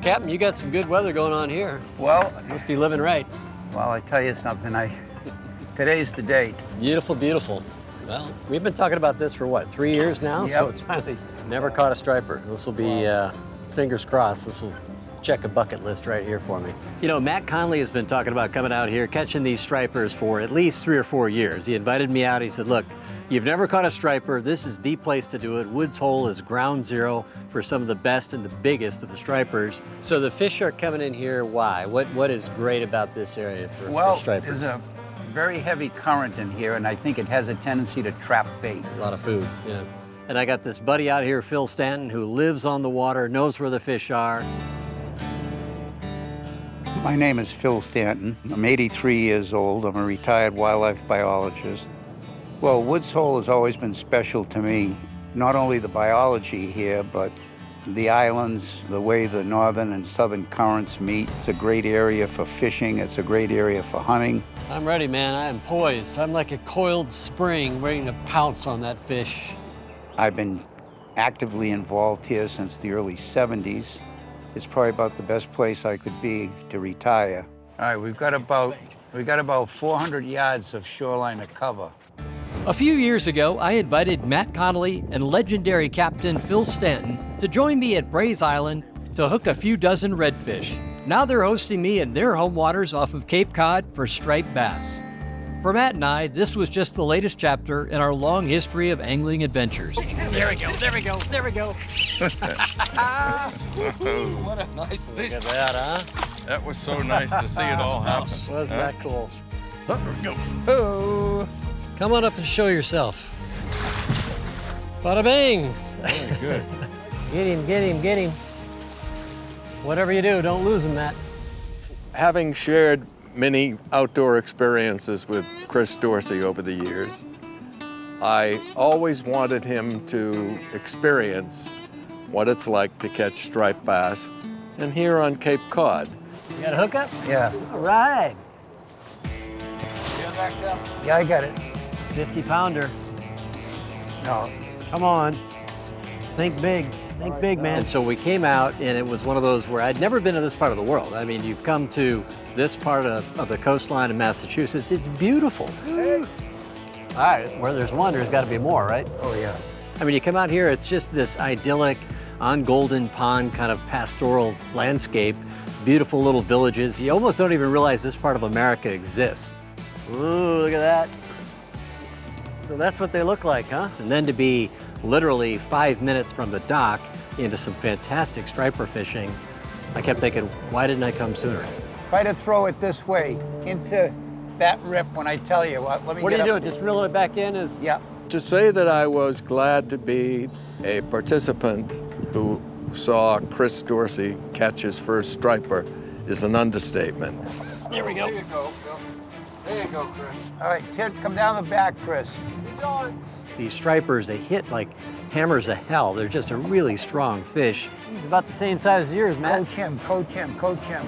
Captain, you got some good weather going on here. Well, Must be living right. well, I tell you something, today's the date. Beautiful, beautiful. Well, we've been talking about this for what, 3 years now? Yep. So it's finally never caught a striper. This will be, fingers crossed, this will check a bucket list right here for me. You know, Matt Conley has been talking about coming out here, catching these stripers for at least 3 or 4 years. He invited me out, he said, look, you've never caught a striper, this is the place to do it. Woods Hole is ground zero for some of the best and the biggest of the stripers. So the fish are coming in here, why? What is great about this area for stripers? There's a very heavy current in here, and I think it has a tendency to trap bait. A lot of food, yeah. And I got this buddy out here, Phil Stanton, who lives on the water, knows where the fish are. My name is Phil Stanton. I'm 83 years old. I'm a retired wildlife biologist. Well, Woods Hole has always been special to me. Not only the biology here, but the islands, the way the northern and southern currents meet. It's a great area for fishing. It's a great area for hunting. I'm ready, man. I am poised. I'm like a coiled spring waiting to pounce on that fish. I've been actively involved here since the early 70s. It's probably about the best place I could be to retire. All right, we've got about 400 yards of shoreline to cover. A few years ago, I invited Matt Connolly and legendary captain Phil Stanton to join me at Bray's Island to hook a few dozen redfish. Now they're hosting me in their home waters off of Cape Cod for striped bass. For Matt and I, this was just the latest chapter in our long history of angling adventures. There we go, there we go, there we go. What a nice fish. Look at that, huh? That was so nice to see it all happen. Wasn't that cool? Oh, come on up and show yourself. Bada bang. Very good. Get him, get him, get him. Whatever you do, don't lose him, Matt. Having shared many outdoor experiences with Chris Dorsey over the years, I always wanted him to experience what it's like to catch striped bass, and here on Cape Cod. You got a hookup? Yeah. All right. Yeah, I got it. 50-pounder. No. Come on. Think big. Think big, man. And so we came out, and it was one of those where I'd never been to this part of the world. I mean, you've come to this part of the coastline of Massachusetts. It's beautiful. All right, where there's one, there's got to be more, right? Oh, yeah. I mean, you come out here, it's just this idyllic, on Golden Pond kind of pastoral landscape, beautiful little villages. You almost don't even realize this part of America exists. Ooh, look at that. So that's what they look like, huh? And then to be literally 5 minutes from the dock into some fantastic striper fishing, I kept thinking, why didn't I come sooner? Try to throw it this way into that rip when I tell you. Let me What are get you up. doing? Just reeling it back in? Yeah. To say that I was glad to be a participant who saw Chris Dorsey catch his first striper is an understatement. There we go. There you go, Phil. There you go, Chris. All right, Ted, come down the back, Chris. Keep going. These stripers, they hit like hammers of hell. They're just a really strong fish. He's about the same size as yours, Matt. Coach him, coach him, coach him.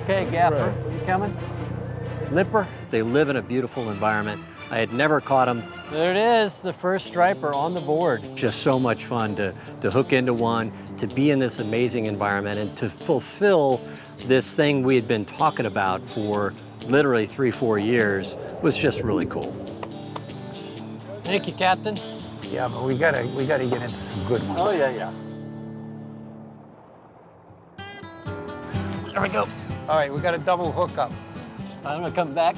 Okay, Gaffer, you coming? Lipper, they live in a beautiful environment. I had never caught them. There it is, the first striper on the board. Just so much fun to hook into one, to be in this amazing environment, and to fulfill this thing we had been talking about for literally 3-4 years was just really cool. Thank you, Captain. Yeah, but we gotta get into some good ones. Oh, yeah. There we go. All right, we got a double hookup. I'm gonna come back.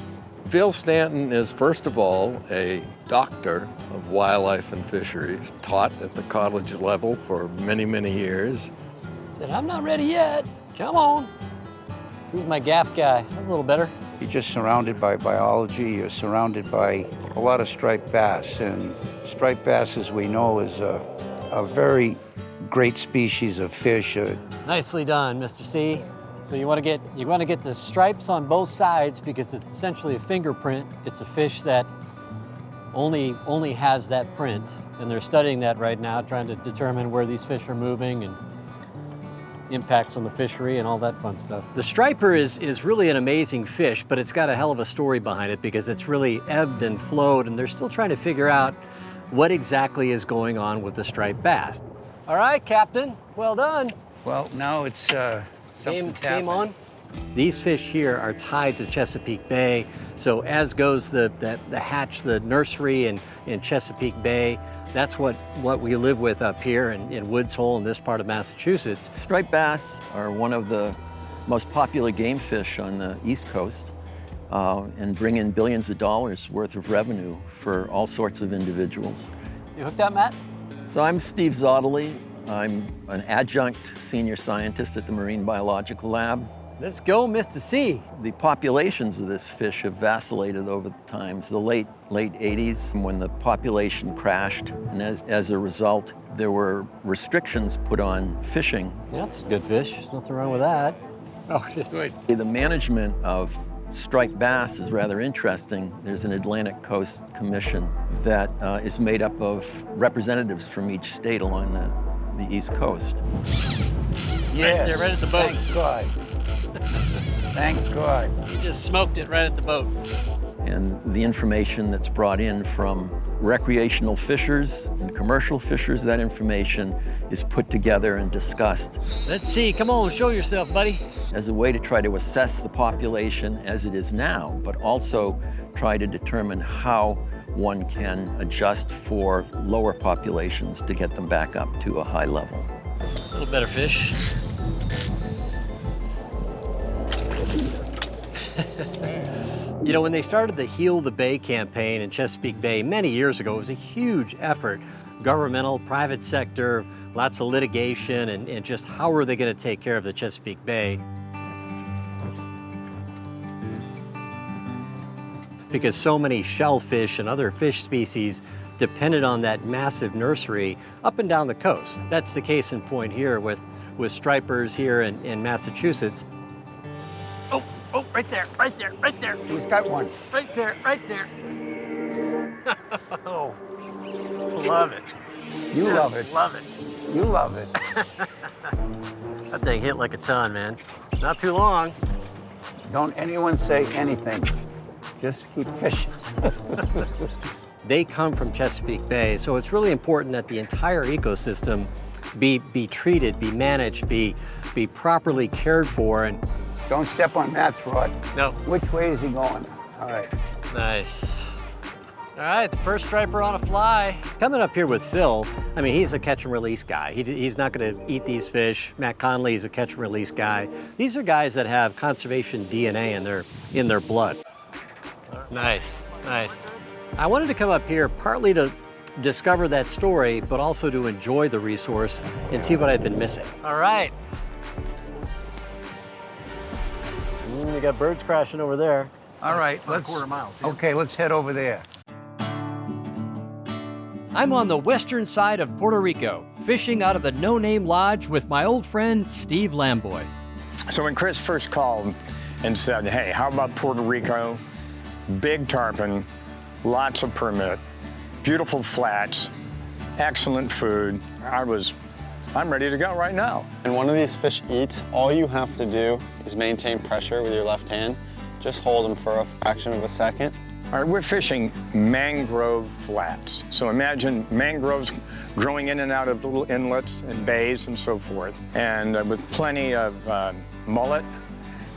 Phil Stanton is, first of all, a doctor of wildlife and fisheries, taught at the college level for many, many years. Said, I'm not ready yet. Come on. Who's my gaff guy? That's a little better. You're just surrounded by biology. You're surrounded by a lot of striped bass. And striped bass, as we know, is a very great species of fish. Nicely done, Mr. C. So you want to get the stripes on both sides because it's essentially a fingerprint. It's a fish that only has that print, and they're studying that right now, trying to determine where these fish are moving and impacts on the fishery and all that fun stuff. The striper is really an amazing fish, but it's got a hell of a story behind it because it's really ebbed and flowed, and they're still trying to figure out what exactly is going on with the striped bass. All right, Captain, well done. Well, now it's something's Game happened. on. These fish here are tied to Chesapeake Bay, so as goes the hatch, the nursery in Chesapeake Bay. That's what we live with up here in Woods Hole in this part of Massachusetts. Striped bass are one of the most popular game fish on the East Coast and bring in billions of dollars worth of revenue for all sorts of individuals. You hooked up, Matt? So I'm Steve Zottely. I'm an adjunct senior scientist at the Marine Biological Lab. Let's go, Mr. C. The populations of this fish have vacillated over the times. The late 80s, when the population crashed, and as a result, there were restrictions put on fishing. Yeah, that's a good fish. There's nothing wrong with that. Oh, wait. The management of striped bass is rather interesting. There's an Atlantic Coast Commission that is made up of representatives from each state along the East Coast. Yes. Right there, right at the boat. Thank God. Thank God. You just smoked it right at the boat. And the information that's brought in from recreational fishers and commercial fishers, that information is put together and discussed Let's see. Come on, show yourself, buddy. as a way to try to assess the population as it is now, but also try to determine how one can adjust for lower populations to get them back up to a high level. A little better fish. You know, when they started the Heal the Bay campaign in Chesapeake Bay many years ago, it was a huge effort. Governmental, private sector, lots of litigation, and just how are they going to take care of the Chesapeake Bay? Because so many shellfish and other fish species depended on that massive nursery up and down the coast. That's the case in point here with stripers here in Massachusetts. Oh, right there, right there, right there. He's got one. Right there, right there. Oh, love it. You Just love it. Love it. You love it. That thing hit like a ton, man. Not too long. Don't anyone say anything. Just keep fishing. They come from Chesapeake Bay, so it's really important that the entire ecosystem be treated, be managed, be properly cared for. And Don't step on Matt's rod. no, Which way is he going? All right. nice. All right, the first striper on a fly. Coming up here with Phil, I mean, he's a catch and release guy. He's not gonna eat these fish. Matt Conley is a catch and release guy. These are guys that have conservation DNA in their blood. Nice, nice. I wanted to come up here partly to discover that story, but also to enjoy the resource and see what I've been missing. All right. You got birds crashing over there. All right, About a let's. quarter mile, see? Okay, let's head over there. I'm on the western side of Puerto Rico, fishing out of the No Name Lodge with my old friend Steve Lamboy. So when Chris first called and said, hey, how about Puerto Rico? Big tarpon, lots of permit, beautiful flats, excellent food. I'm ready to go right now. When one of these fish eats, all you have to do is maintain pressure with your left hand. Just hold them for a fraction of a second. All right, we're fishing mangrove flats. So imagine mangroves growing in and out of little inlets and bays and so forth, and with plenty of mullet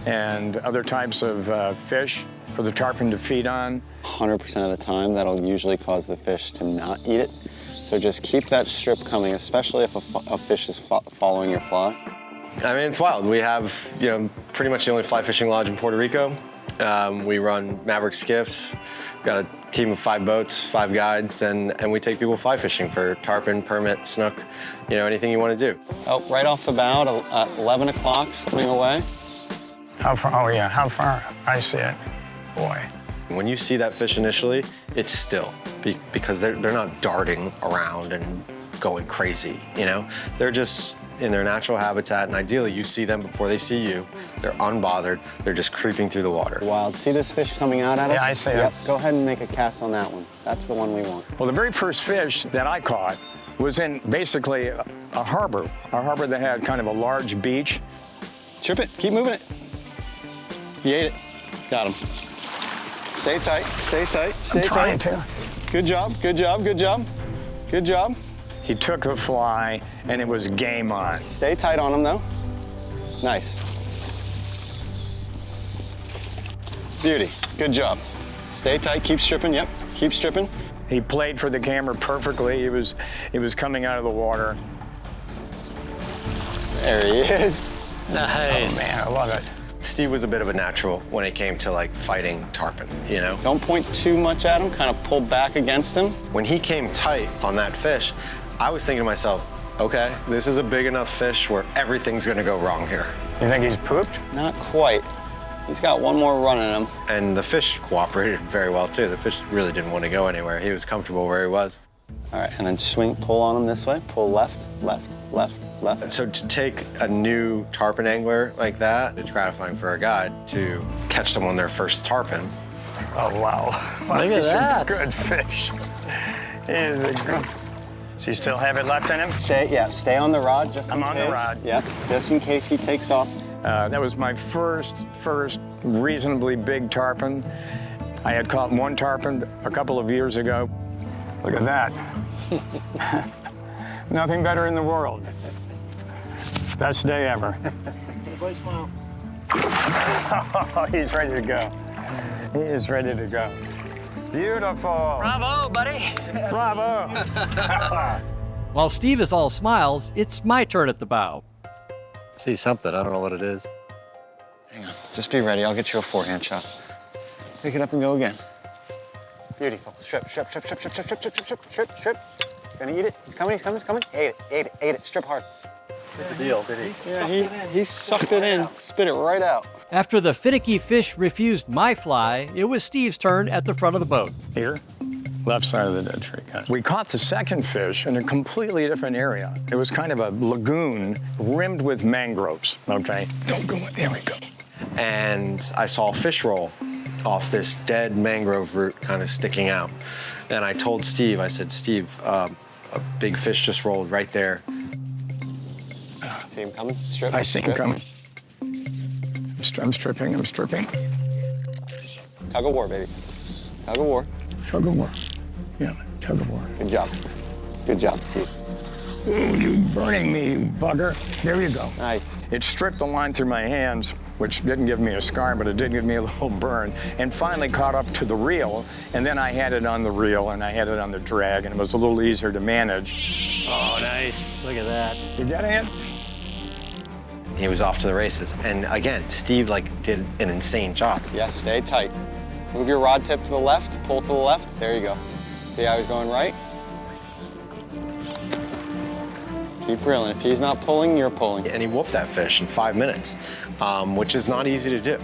and other types of fish for the tarpon to feed on. 100% of the time, that'll usually cause the fish to not eat it. So just keep that strip coming, especially if a fish is following your fly. I mean, it's wild. We have, pretty much the only fly fishing lodge in Puerto Rico. We run Maverick skiffs. We've got a team of 5 boats, 5 guides, and we take people fly fishing for tarpon, permit, snook, anything you want to do. Oh, right off the bow at 11 o'clock, swimming away. How far? Oh yeah, how far? I see it. Boy. When you see that fish initially, it's still, because they're not darting around and going crazy, They're just in their natural habitat, and ideally you see them before they see you. They're unbothered. They're just creeping through the water. Wild. See this fish coming out at us? Yeah, I see it. Yep. Go ahead and make a cast on that one. That's the one we want. Well, the very first fish that I caught was in basically a harbor that had kind of a large beach. Chip it. Keep moving it. He ate it. Got him. Stay tight. Stay tight. Stay I'm trying tight. to. Good job. Good job. Good job. Good job. He took the fly, and it was game on. Stay tight on him, though. Nice. Beauty. Good job. Stay tight. Keep stripping. Yep. Keep stripping. He played for the camera perfectly. It was coming out of the water. There he is. Nice. Oh, man, I love it. Steve was a bit of a natural when it came to like fighting tarpon, you know? Don't point too much at him. Kind of pull back against him. When he came tight on that fish, I was thinking to myself, okay, this is a big enough fish where everything's gonna go wrong here. You think he's pooped? Not quite. He's got one more run in him. And the fish cooperated very well too. The fish really didn't want to go anywhere. He was comfortable where he was. All right, and then swing, pull on him this way. Pull left, left, left, left. So to take a new tarpon angler like that, it's gratifying for a guide to catch someone their first tarpon. Oh, wow. Look at that. Good fish. He is a good... Does he still have it left in him? Stay on the rod just in case. I'm on the rod. Yep, just in case he takes off. That was my first reasonably big tarpon. I had caught one tarpon a couple of years ago. Look at that. Nothing better in the world. Best day ever. Oh, he's ready to go. He is ready to go. Beautiful. Bravo, buddy. Bravo. While Steve is all smiles, it's my turn at the bow. See something, I don't know what it is. Hang on, just be ready. I'll get you a forehand shot. Pick it up and go again. Beautiful. Strip, strip, strip, strip, strip, strip, strip, strip, strip, strip, strip. He's gonna eat it. He's coming, he's coming, he's coming. Ate it, ate it, ate it. Strip hard. Good deal, did he? Yeah, he sucked it in, spit it right out. After the finicky fish refused my fly, it was Steve's turn at the front of the boat. Here, left side of the dead tree. We caught the second fish in a completely different area. It was kind of a lagoon rimmed with mangroves, okay? Don't go in, there we go. And I saw a fish roll off this dead mangrove root kind of sticking out. And I told Steve, I said, Steve, a big fish just rolled right there. See him coming? Strip. I see him strip. coming. I'm stripping, I'm stripping. Tug of war, baby. Tug of war. Tug of war. Yeah, tug of war. Good job. Good job, Steve. Ooh, you burning me, you bugger. There you go. Nice. It stripped the line through my hands, which didn't give me a scar, but it did give me a little burn, and finally caught up to the reel, and then I had it on the reel, and I had it on the drag, and it was a little easier to manage. Oh, nice. Look at that. You getting it? He was off to the races. And again, Steve did an insane job. Yes, stay tight. Move your rod tip to the left, pull to the left. There you go. See how he's going right? Keep reeling. If he's not pulling, you're pulling. And he whooped that fish in 5 minutes, which is not easy to do.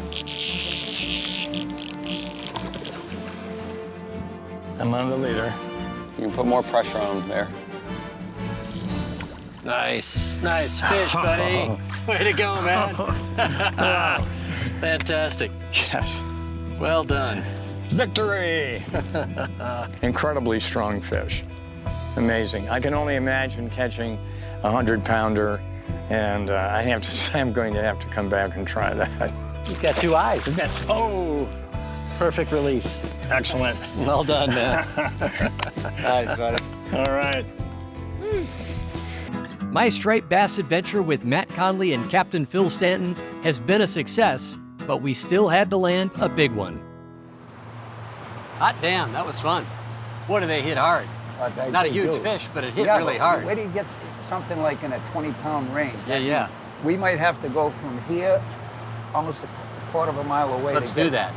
I'm on the leader. You can put more pressure on him there. Nice. Nice fish, buddy. Way to go, man. Fantastic. Yes. Well done. Victory! Incredibly strong fish. Amazing. I can only imagine catching a 100-pounder, and I have to say I'm going to have to come back and try that. He's got two eyes. He's got, oh, perfect release. Excellent. Well done, man. Nice, buddy. All right. My striped bass adventure with Matt Conley and Captain Phil Stanton has been a success, but we still had to land a big one. Hot damn, that was fun. Boy, did they hit hard. Not a huge fish, but it hit really hard. Wait till you get something like in a 20-pound range. Yeah. We might have to go from here almost a quarter of a mile away. Let's do that.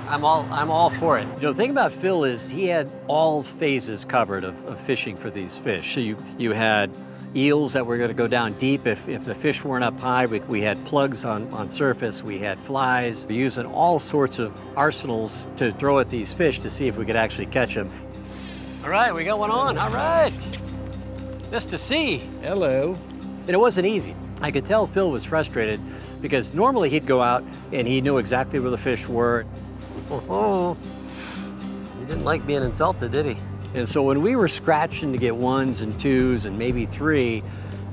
I'm all for it. You know, the thing about Phil is he had all phases covered of fishing for these fish. So you had eels that were going to go down deep if the fish weren't up high. We had plugs on surface. We had flies. We're using all sorts of arsenals to throw at these fish to see if we could actually catch them. All right, we got one on. All right. Mr. C. Hello. And it wasn't easy. I could tell Phil was frustrated because normally he'd go out and he knew exactly where the fish were. Oh, he didn't like being insulted, did he? And so when we were scratching to get 1s and 2s and maybe 3,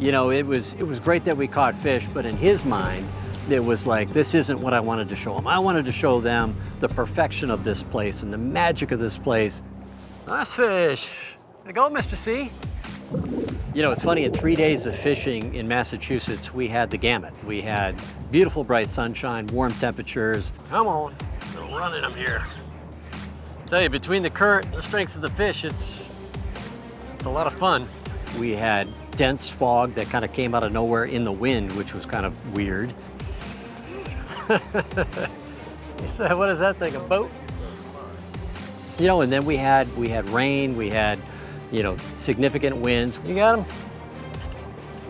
you know, it was great that we caught fish, but in his mind, it was like, this isn't what I wanted to show them. I wanted to show them the perfection of this place and the magic of this place. Nice fish. Way to go, Mr. C. You know, it's funny, in 3 days of fishing in Massachusetts, we had the gamut. We had beautiful bright sunshine, warm temperatures. Come on, we're running them here. Tell you, between the current and the strength of the fish, it's a lot of fun. We had dense fog that kind of came out of nowhere in the wind, which was kind of weird. So what is that thing, a boat? You know, and then we had rain, we had, you know, significant winds. You got him?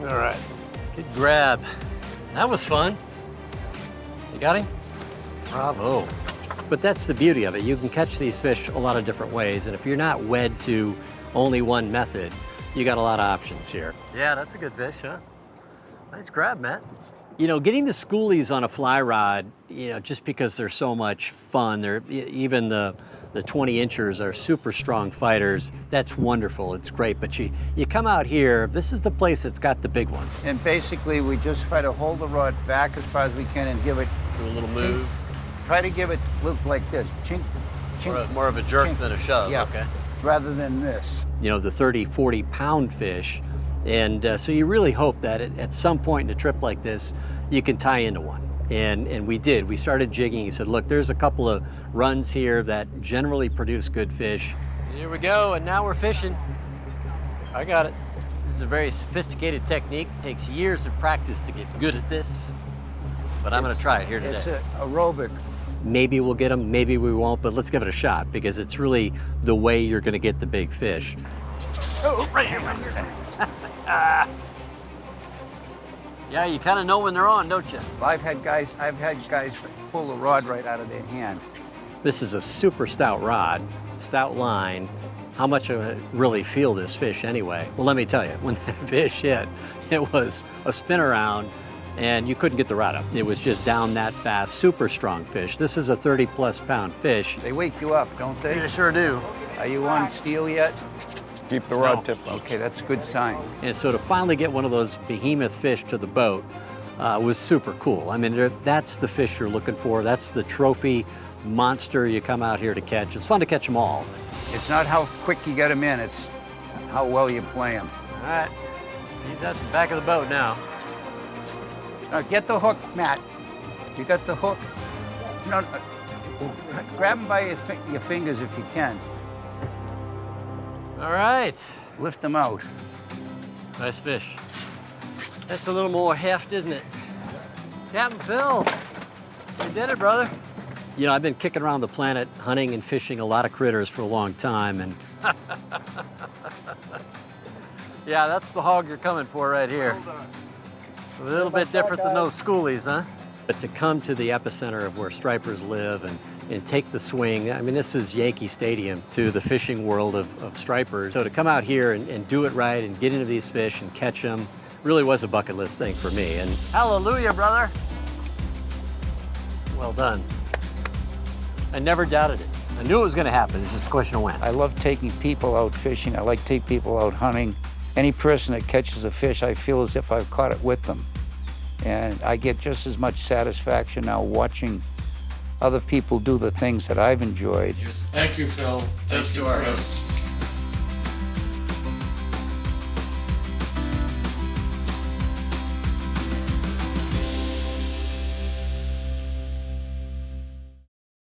All right, good grab. That was fun. You got him? Bravo. But that's the beauty of it. You can catch these fish a lot of different ways, and if you're not wed to only one method, you got a lot of options here. Yeah, that's a good fish, huh? Nice grab, Matt. You know, getting the schoolies on a fly rod, you know, just because they're so much fun, even the 20-inchers are super strong fighters. That's wonderful, it's great, but you come out here, this is the place that's got the big one. And basically, we just try to hold the rod back as far as we can and give it Do a little move. Try to give it look like this, chink, chink. More of a jerk chink. than a shove, Yeah, okay. rather than this. You know, the 30, 40 pound fish. And so you really hope that at some point in a trip like this, you can tie into one. And we did. We started jigging. He said, look, there's a couple of runs here that generally produce good fish. Here we go, and now we're fishing. I got it. This is a very sophisticated technique. Takes years of practice to get good at this. But I'm gonna try it here today. It's aerobic. Maybe we'll get them, maybe we won't, but let's give it a shot because it's really the way you're gonna get the big fish. Oh, right here, right here. Yeah, you kind of know when they're on, don't you? I've had guys pull the rod right out of their hand. This is a super stout rod, stout line. How much of it really feel this fish anyway? Well, let me tell you, when that fish hit, it was a spin around and you couldn't get the rod up. It was just down that fast, super strong fish. This is a 30+ pound fish. They wake you up, don't they? They sure do. Are you on steel yet? Keep the rod tip up. Okay, that's a good sign. And so to finally get one of those behemoth fish to the boat was super cool. I mean, that's the fish you're looking for. That's the trophy monster you come out here to catch. It's fun to catch them all. It's not how quick you get them in, it's how well you play them. All right, he's at the back of the boat now. Now get the hook, Matt. You got the hook? No, grab them by your fingers if you can. All right, Lift them out. nice fish. That's a little more heft, isn't it? Captain Phil, you did it, brother. You know, I've been kicking around the planet hunting and fishing a lot of critters for a long time, and yeah, that's the hog you're coming for right here. A little bit different than those schoolies, huh? But to come to the epicenter of where stripers live and take the swing, I mean, this is Yankee Stadium to the fishing world of stripers. So to come out here and do it right and get into these fish and catch them really was a bucket list thing for me. And hallelujah, brother. Well done. I never doubted it. I knew it was gonna happen, it's just a question of when. I love taking people out fishing. I like to take people out hunting. Any person that catches a fish, I feel as if I've caught it with them. And I get just as much satisfaction now watching other people do the things that I've enjoyed. Thank you, Phil. Thanks to our hosts.